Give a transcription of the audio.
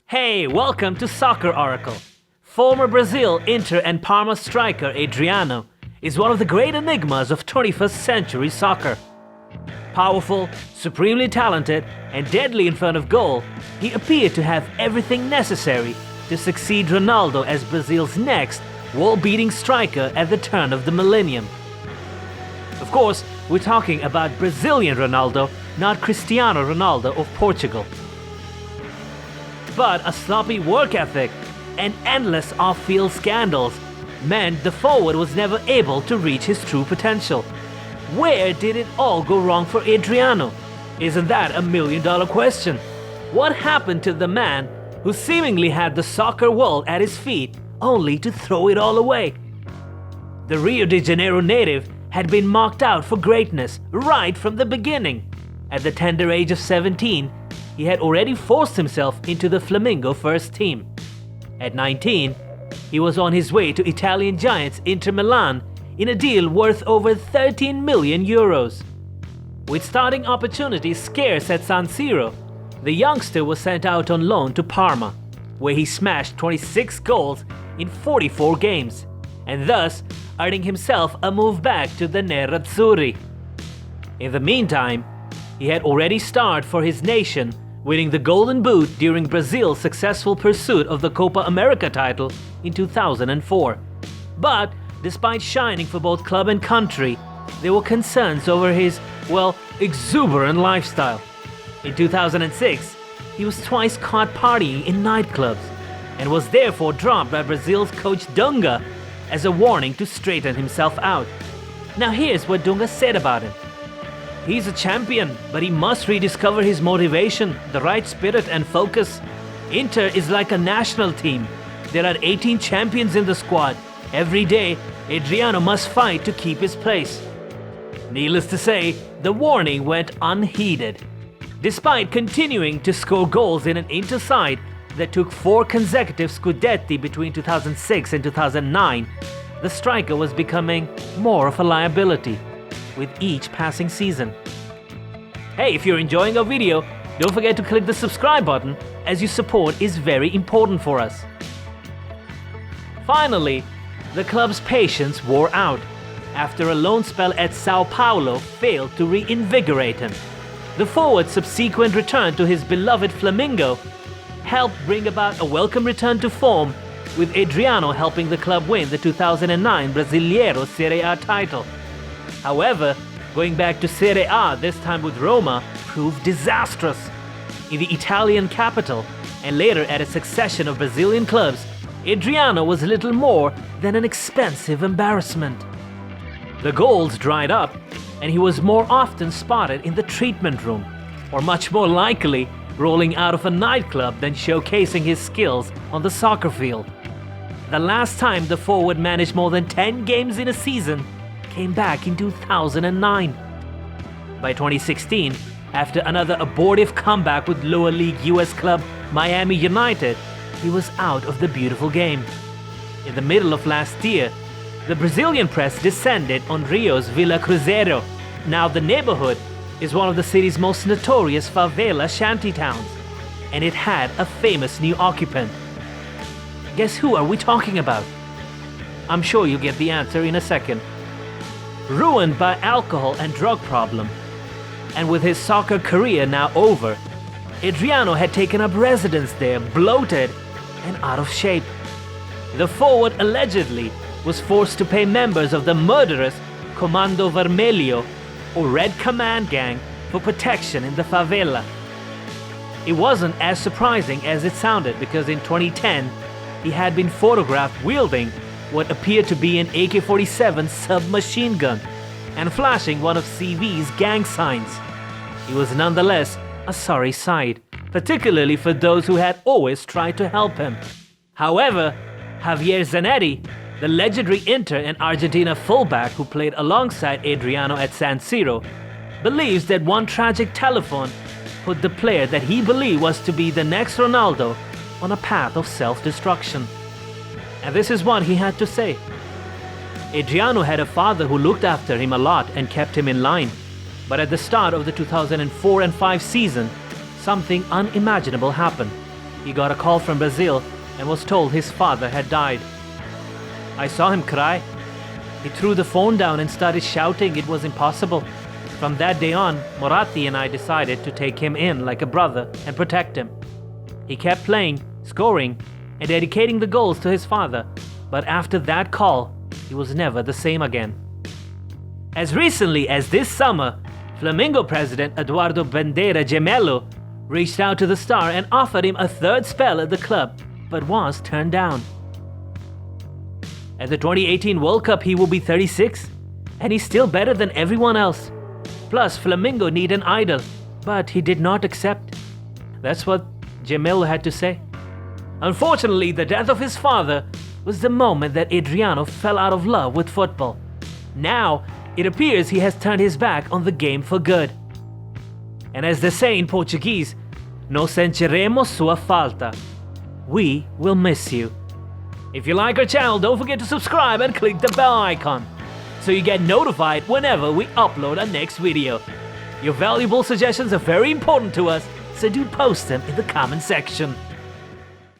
Hey, welcome to Soccer Oracle. Former Brazil, Inter and Parma striker Adriano is one of the great enigmas of 21st century soccer. Powerful, supremely talented, and deadly in front of goal, he appeared to have everything necessary to succeed Ronaldo as Brazil's next world-beating striker at the turn of the millennium. Of course, we're talking about Brazilian Ronaldo, not Cristiano Ronaldo of Portugal. But a sloppy work ethic and endless off-field scandals meant the forward was never able to reach his true potential. Where did it all go wrong for Adriano? Isn't that a million-dollar question? What happened to the man who seemingly had the soccer world at his feet only to throw it all away? The Rio de Janeiro native had been marked out for greatness right from the beginning. At the tender age of 17, he had already forced himself into the Flamengo first team. At 19, he was on his way to Italian giants Inter Milan in a deal worth over 13 million euros. With starting opportunities scarce at San Siro, the youngster was sent out on loan to Parma, where he smashed 26 goals in 44 games, and thus earning himself a move back to the Nerazzurri. In the meantime, he had already starred for his nation, winning the Golden Boot during Brazil's successful pursuit of the Copa America title in 2004. But despite shining for both club and country, there were concerns over his, exuberant lifestyle. In 2006, he was twice caught partying in nightclubs and was therefore dropped by Brazil's coach Dunga as a warning to straighten himself out. Now here's what Dunga said about him. He's a champion, but he must rediscover his motivation, the right spirit and focus. Inter is like a national team. There are 18 champions in the squad. Every day, Adriano must fight to keep his place. Needless to say, the warning went unheeded. Despite continuing to score goals in an Inter side that took 4 consecutive Scudetti between 2006 and 2009, the striker was becoming more of a liability with each passing season. Hey, if you're enjoying our video, don't forget to click the subscribe button, as your support is very important for us. Finally, the club's patience wore out after a loan spell at Sao Paulo failed to reinvigorate him. The forward's subsequent return to his beloved Flamengo helped bring about a welcome return to form, with Adriano helping the club win the 2009 Brasileiro Serie A title. However, going back to Serie A, this time with Roma, proved disastrous. In the Italian capital, and later at a succession of Brazilian clubs, Adriano was little more than an expensive embarrassment. The goals dried up, and he was more often spotted in the treatment room, or much more likely, rolling out of a nightclub than showcasing his skills on the soccer field. The last time the forward managed more than 10 games in a season came back in 2009. By 2016, after another abortive comeback with lower league US club Miami United, he was out of the beautiful game. In the middle of last year, the Brazilian press descended on Rio's Vila Cruzeiro. Now the neighborhood is one of the city's most notorious favela shantytowns, and it had a famous new occupant. Guess who are we talking about? I'm sure you'll get the answer in a second. Ruined by alcohol and drug problem, and with his soccer career now over, Adriano had taken up residence there, bloated and out of shape. The forward allegedly was forced to pay members of the murderous Comando Vermelho, or Red Command Gang, for protection in the favela. It wasn't as surprising as it sounded, because in 2010, he had been photographed wielding what appeared to be an AK-47 submachine gun and flashing one of CV's gang signs. He was nonetheless a sorry sight, particularly for those who had always tried to help him. However, Javier Zanetti, the legendary Inter and Argentina fullback who played alongside Adriano at San Siro, believes that one tragic telephone put the player that he believed was to be the next Ronaldo on a path of self-destruction. And this is what he had to say. Adriano had a father who looked after him a lot and kept him in line. But at the start of the 2004 and 5 season, something unimaginable happened. he got a call from Brazil and was told his father had died. I saw him cry. He threw the phone down and started shouting it was impossible. From that day on, Moratti and I decided to take him in like a brother and protect him. He kept playing, scoring, and dedicating the goals to his father, but after that call, he was never the same again. As recently as this summer, Flamengo president Eduardo Bandeira Gemello reached out to the star and offered him a third spell at the club, but was turned down. At the 2018 World Cup, he will be 36, and he's still better than everyone else. Plus, Flamengo need an idol, but he did not accept. That's what Gemello had to say. Unfortunately, the death of his father was the moment that Adriano fell out of love with football. Now, it appears he has turned his back on the game for good. And as they say in Portuguese, "Nós sentiremos sua falta." We will miss you. If you like our channel, don't forget to subscribe and click the bell icon so you get notified whenever we upload our next video. Your valuable suggestions are very important to us, so do post them in the comment section.